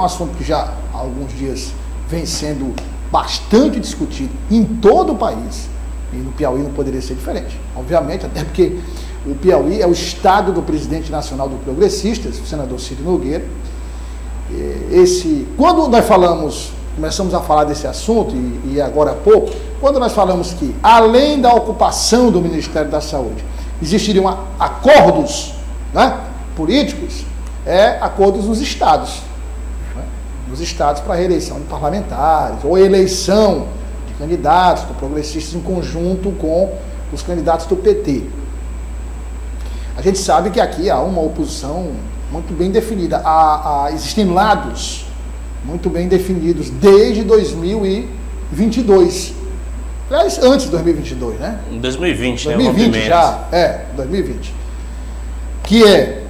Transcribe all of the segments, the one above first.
um assunto que já há alguns dias vem sendo bastante discutido em todo o país, e no Piauí não poderia ser diferente, obviamente, até porque o Piauí é o estado do presidente nacional do Progressistas, o senador Ciro Nogueira. Quando nós começamos a falar desse assunto, e agora há pouco, quando nós falamos que, além da ocupação do Ministério da Saúde, existiriam acordos, né, políticos, acordos nos estados, né, nos estados para reeleição de parlamentares, ou eleição de candidatos do Progressistas em conjunto com os candidatos do PT. A gente sabe que aqui há uma oposição muito bem definida, existem lados muito bem definidos desde 2022. Aliás, antes de 2022, né? Em 2020, 2020 né? já, 2020. Que é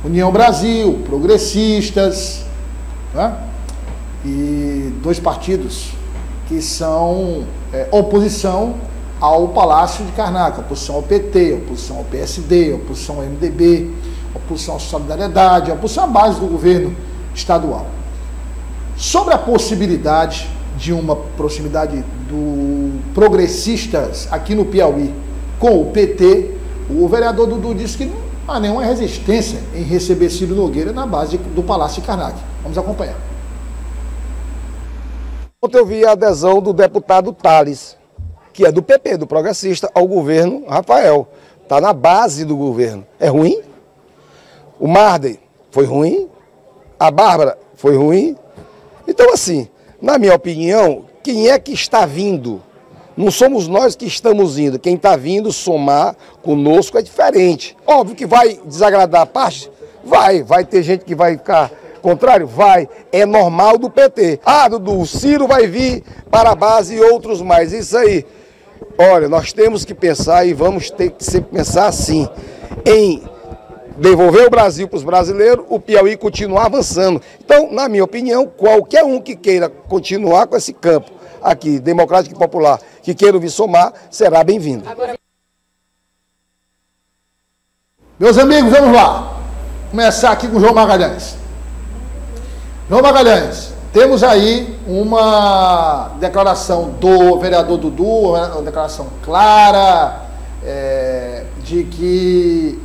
União Brasil, Progressistas, né? E dois partidos que são oposição ao Palácio de Karnak, oposição ao PT, oposição ao PSD, oposição ao MDB, oposição à Solidariedade, oposição à base do governo estadual. Sobre a possibilidade de uma proximidade do Progressistas aqui no Piauí com o PT, o vereador Dudu disse que não há nenhuma resistência em receber Ciro Nogueira na base do Palácio de Karnak. Vamos acompanhar. Ontem eu vi a adesão do deputado Thales, que é do PP, do Progressista, ao governo Rafael. Está na base do governo. É ruim? O Marden foi ruim? A Bárbara foi ruim? Então, assim, na minha opinião, quem é que está vindo? Não somos nós que estamos indo. Quem está vindo somar conosco é diferente. Óbvio que vai desagradar a parte? Vai ter gente que vai ficar contrário? Vai. É normal do PT. Dudu, o Ciro vai vir para a base e outros mais. Isso aí. Olha, nós temos que pensar e vamos ter que sempre pensar assim, em devolver o Brasil para os brasileiros, o Piauí continuar avançando. Então, na minha opinião, qualquer um que queira continuar com esse campo aqui, democrático e popular, que queira vir somar, será bem-vindo. Meus amigos, vamos lá. Começar aqui com o João Magalhães. João Magalhães, temos aí uma declaração do vereador Dudu, uma declaração clara, de que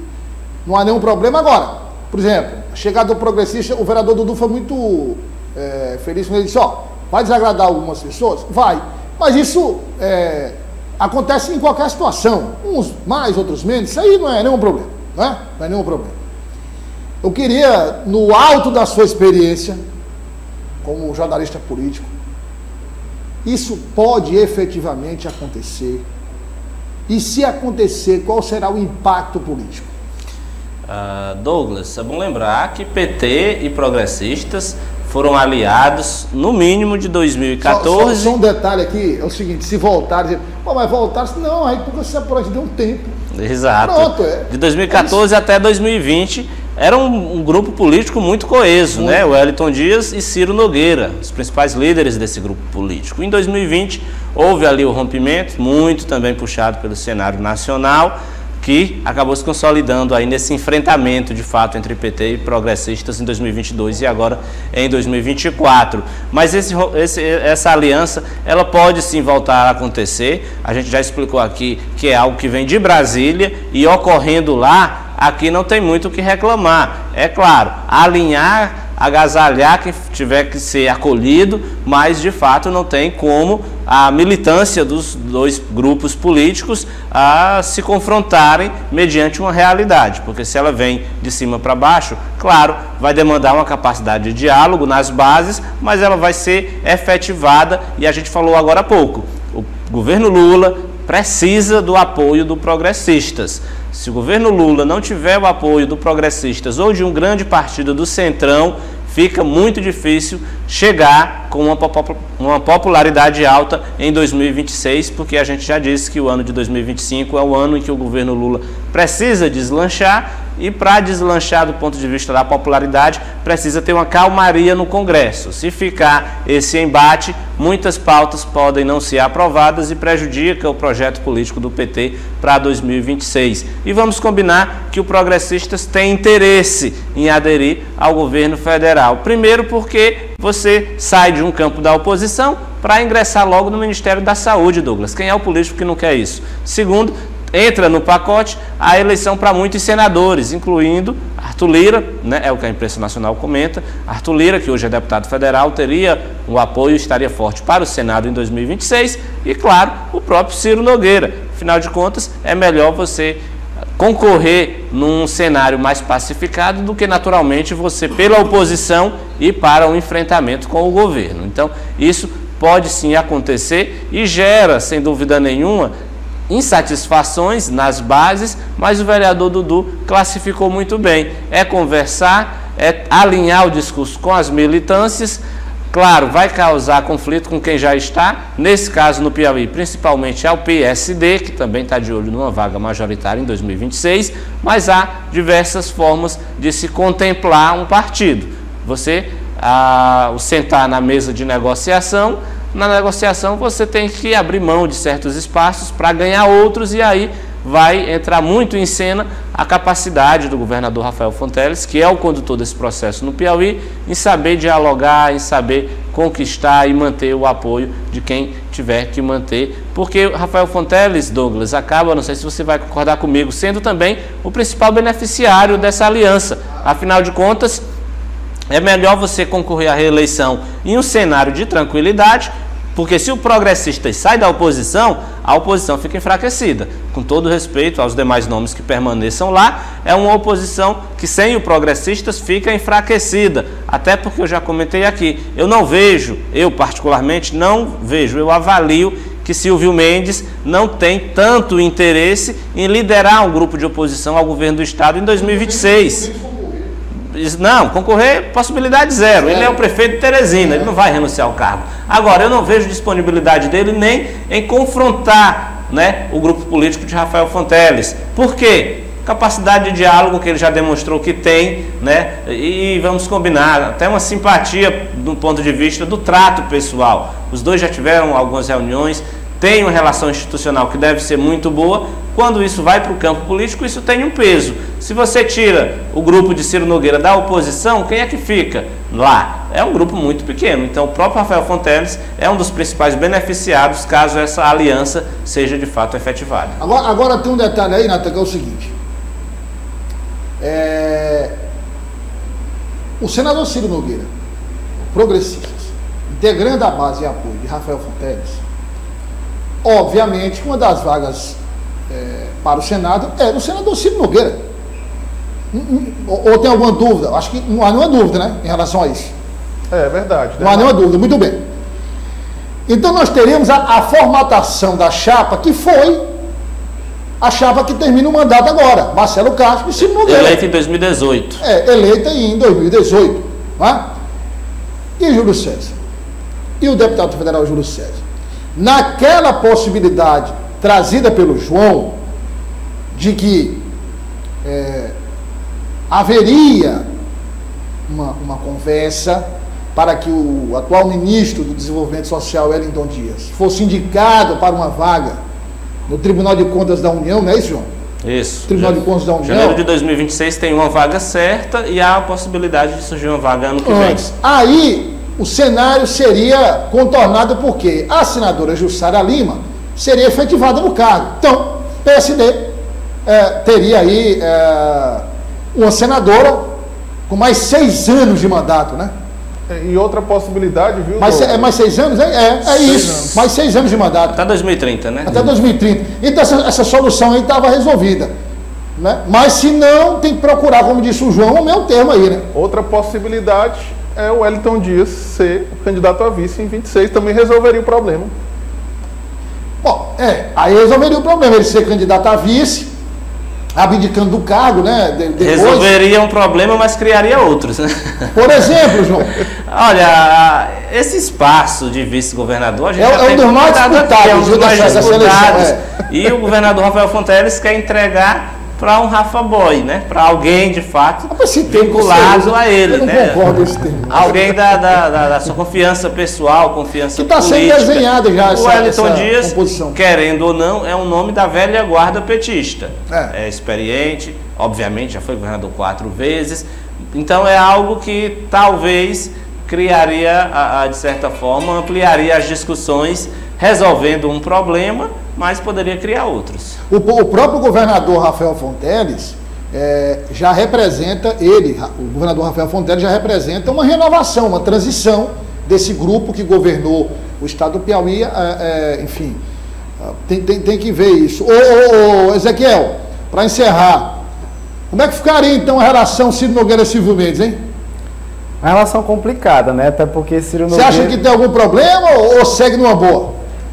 não há nenhum problema agora. Por exemplo, a chegada do Progressista, o vereador Dudu foi muito feliz quando ele disse, vai desagradar algumas pessoas? Vai. Mas isso acontece em qualquer situação. Uns mais, outros menos. Isso aí não é nenhum problema. Não é nenhum problema. Eu queria, no alto da sua experiência, como jornalista político, isso pode efetivamente acontecer? E se acontecer, qual será o impacto político? Douglas, é bom lembrar que PT e progressistas foram aliados no mínimo de 2014. Só um detalhe aqui, é o seguinte, se voltarem, mas voltaram, não, aí porque você pode deu um tempo. Exato. Pronto, de 2014 até 2020 era um grupo político muito coeso, né? O Wellington Dias e Ciro Nogueira, os principais líderes desse grupo político. Em 2020 houve ali o rompimento, muito também puxado pelo cenário nacional, que acabou se consolidando aí nesse enfrentamento de fato entre PT e progressistas em 2022 e agora em 2024. Mas essa aliança, ela pode sim voltar a acontecer. A gente já explicou aqui que é algo que vem de Brasília e ocorrendo lá, aqui não tem muito o que reclamar. É claro, alinhar, agasalhar quem tiver que ser acolhido, mas de fato não tem como a militância dos dois grupos políticos se confrontarem mediante uma realidade, porque se ela vem de cima para baixo, claro, vai demandar uma capacidade de diálogo nas bases, mas ela vai ser efetivada e a gente falou agora há pouco, o governo Lula precisa do apoio do Progressistas. Se o governo Lula não tiver o apoio do Progressistas ou de um grande partido do Centrão, fica muito difícil chegar com uma popularidade alta em 2026, porque a gente já disse que o ano de 2025 é o ano em que o governo Lula precisa deslanchar e para deslanchar do ponto de vista da popularidade, precisa ter uma calmaria no Congresso. Se ficar esse embate, muitas pautas podem não ser aprovadas e prejudica o projeto político do PT para 2026. E vamos combinar que o Progressistas tem interesse em aderir ao governo federal. Primeiro porque você sai de um campo da oposição para ingressar logo no Ministério da Saúde, Douglas. Quem é o político que não quer isso? Segundo, entra no pacote a eleição para muitos senadores, incluindo Arthur Lira, né, é o que a imprensa nacional comenta. Arthur Lira, que hoje é deputado federal, teria o apoio, estaria forte para o Senado em 2026 e, claro, o próprio Ciro Nogueira. Afinal de contas, é melhor você concorrer num cenário mais pacificado do que, naturalmente, você, pela oposição, ir para um enfrentamento com o governo. Então, isso pode sim acontecer e gera, sem dúvida nenhuma, insatisfações nas bases, mas o vereador Dudu classificou muito bem. É conversar, é alinhar o discurso com as militâncias. Claro, vai causar conflito com quem já está, nesse caso no Piauí, principalmente ao PSD, que também está de olho numa vaga majoritária em 2026, mas há diversas formas de se contemplar um partido. Você, ao sentar na mesa de negociação, na negociação você tem que abrir mão de certos espaços para ganhar outros, e aí vai entrar muito em cena a capacidade do governador Rafael Fonteles, que é o condutor desse processo no Piauí, em saber dialogar, em saber conquistar e manter o apoio de quem tiver que manter, porque Rafael Fonteles, Douglas, acaba, não sei se você vai concordar comigo, sendo também o principal beneficiário dessa aliança. Afinal de contas, é melhor você concorrer à reeleição em um cenário de tranquilidade, porque se o Progressistas sai da oposição, a oposição fica enfraquecida. Com todo respeito aos demais nomes que permaneçam lá, é uma oposição que sem o Progressistas fica enfraquecida. Até porque eu já comentei aqui, eu não vejo, eu particularmente não vejo, eu avalio que Silvio Mendes não tem tanto interesse em liderar um grupo de oposição ao governo do Estado em 2026. Não, concorrer, possibilidade zero. Ele é o prefeito de Teresina, ele não vai renunciar ao cargo. Agora, eu não vejo disponibilidade dele nem em confrontar, né, o grupo político de Rafael Fonteles. Por quê? Capacidade de diálogo que ele já demonstrou que tem, né, e vamos combinar, até uma simpatia do ponto de vista do trato pessoal. Os dois já tiveram algumas reuniões, tem uma relação institucional que deve ser muito boa. Quando isso vai para o campo político, isso tem um peso. Se você tira o grupo de Ciro Nogueira da oposição, quem é que fica lá? É um grupo muito pequeno. Então, o próprio Rafael Fonteles é um dos principais beneficiados caso essa aliança seja de fato efetivada. Agora tem um detalhe aí, Natan, que é o seguinte. O senador Ciro Nogueira, Progressistas, integrando a base e apoio de Rafael Fonteles, obviamente, uma das vagas para o Senado é do senador Ciro Nogueira. Ou tem alguma dúvida? Acho que não há nenhuma dúvida, né, em relação a isso. É verdade. Não há nenhuma dúvida, muito bem. Então nós teríamos a formatação da chapa, que foi a chapa que termina o mandato agora, Marcelo Castro e Ciro Nogueira. Eleita em 2018. Eleita em 2018. Não é? E Júlio César? E o deputado federal Júlio César? Naquela possibilidade trazida pelo João, de que haveria uma conversa para que o atual ministro do Desenvolvimento Social, Wellington Dias, fosse indicado para uma vaga no Tribunal de Contas da União, não é isso, João? Isso. Tribunal de Contas da União. Janeiro de 2026 tem uma vaga certa e há a possibilidade de surgir uma vaga ano que vem. Aí, o cenário seria contornado porque a senadora Jussara Lima seria efetivada no cargo. Então, PSD teria aí uma senadora com mais 6 anos de mandato, né? E outra possibilidade, viu? Mais 6 anos? Isso. Mais 6 anos de mandato. Até 2030, né? Até 2030. Então, essa solução aí estava resolvida. Né? Mas se não, tem que procurar, como disse o João, o meu termo aí, né? Outra possibilidade é o Wellington Dias ser o candidato a vice em 26, também resolveria o problema. Bom, aí resolveria o problema, ele ser candidato a vice, abdicando do cargo, né? Depois. Resolveria um problema, mas criaria outros, né? Por exemplo, João. Olha, esse espaço de vice-governador, a gente já tem um dos mais disputados, E o governador Rafael Fonteles quer entregar para um Rafa Boy, né? Para alguém de fato vinculado a ele, eu não né? concordo com esse termo. Alguém da sua confiança pessoal, confiança política. Que está sendo desenhada já o Wellington Dias, composição. Querendo ou não, é um nome da velha guarda petista. É experiente, obviamente já foi governador 4 vezes. Então é algo que talvez criaria, de certa forma, ampliaria as discussões, resolvendo um problema, mas poderia criar outros. O próprio governador Rafael Fonteles já representa, o governador Rafael Fonteles já representa uma renovação, uma transição desse grupo que governou o estado do Piauí, enfim, tem que ver isso. Ô Ezequiel, para encerrar, como é que ficaria então a relação Ciro Nogueira e Silvio Mendes, hein? Uma relação complicada, né? Até porque Ciro Nogueira... Você acha que tem algum problema ou segue numa boa?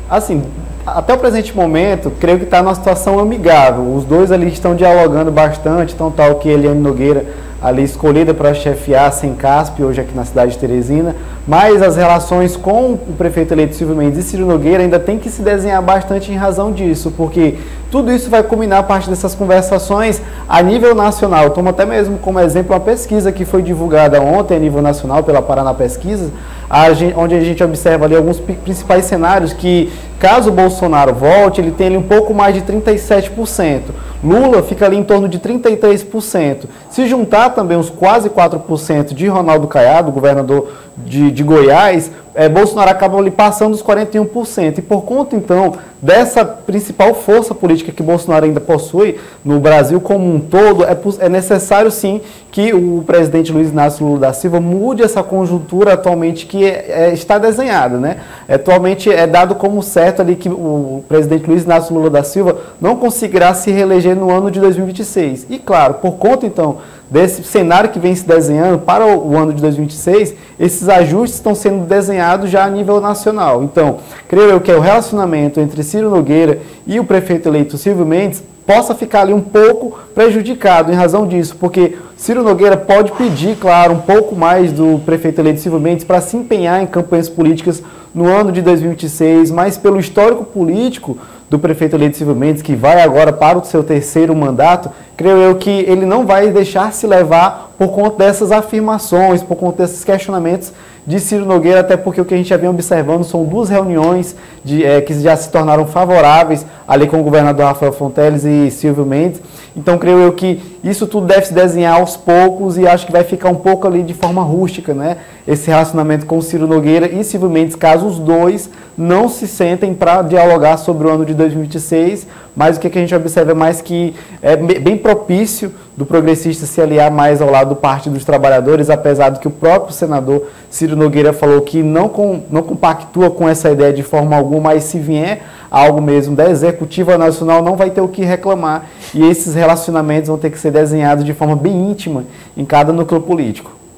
Assim, até o presente momento, creio que está numa situação amigável. Os dois ali estão dialogando bastante, então tal que Eliane Nogueira ali escolhida para chefiar a Sencasp, hoje aqui na cidade de Teresina, mas as relações com o prefeito eleito Silvio Mendes e Ciro Nogueira ainda tem que se desenhar bastante em razão disso, porque tudo isso vai culminar a partir dessas conversações a nível nacional. Eu tomo até mesmo como exemplo uma pesquisa que foi divulgada ontem a nível nacional pela Paraná Pesquisa, onde a gente observa ali alguns principais cenários que, caso o Bolsonaro volte, ele tem ali um pouco mais de 37%. Lula fica ali em torno de 33%. Se juntar também os quase 4% de Ronaldo Caiado, governador de Goiás, Bolsonaro acaba ali passando os 41%. E por conta, então, dessa principal força política que Bolsonaro ainda possui no Brasil como um todo, é necessário, sim, que o presidente Luiz Inácio Lula da Silva mude essa conjuntura atualmente que está desenhada, né? Atualmente é dado como certo ali que o presidente Luiz Inácio Lula da Silva não conseguirá se reeleger no ano de 2026. E, claro, por conta, então, desse cenário que vem se desenhando para o ano de 2026, esses ajustes estão sendo desenhados já a nível nacional. Então, creio eu que o relacionamento entre Ciro Nogueira e o prefeito eleito Silvio Mendes possa ficar ali um pouco prejudicado em razão disso, porque Ciro Nogueira pode pedir, claro, um pouco mais do prefeito eleito Silvio Mendes para se empenhar em campanhas políticas no ano de 2026, mas pelo histórico político do prefeito eleito Silvio Mendes, que vai agora para o seu 3º mandato, creio eu que ele não vai deixar se levar por conta dessas afirmações, por conta desses questionamentos de Ciro Nogueira, até porque o que a gente já vem observando são 2 reuniões que já se tornaram favoráveis ali com o governador Rafael Fonteles e Silvio Mendes. Então, creio eu que isso tudo deve se desenhar aos poucos e acho que vai ficar um pouco ali de forma rústica, né? Esse relacionamento com Ciro Nogueira e Silvio Mendes, caso os dois não se sentem para dialogar sobre o ano de 2026, mas o que a gente observa é mais que é bem propício do progressista se aliar mais ao lado do Partido dos Trabalhadores, apesar do que o próprio senador Ciro Nogueira falou que não compactua com essa ideia de forma alguma, mas se vier algo mesmo da Executiva Nacional, não vai ter o que reclamar, e esses relacionamentos vão ter que ser desenhados de forma bem íntima em cada núcleo político.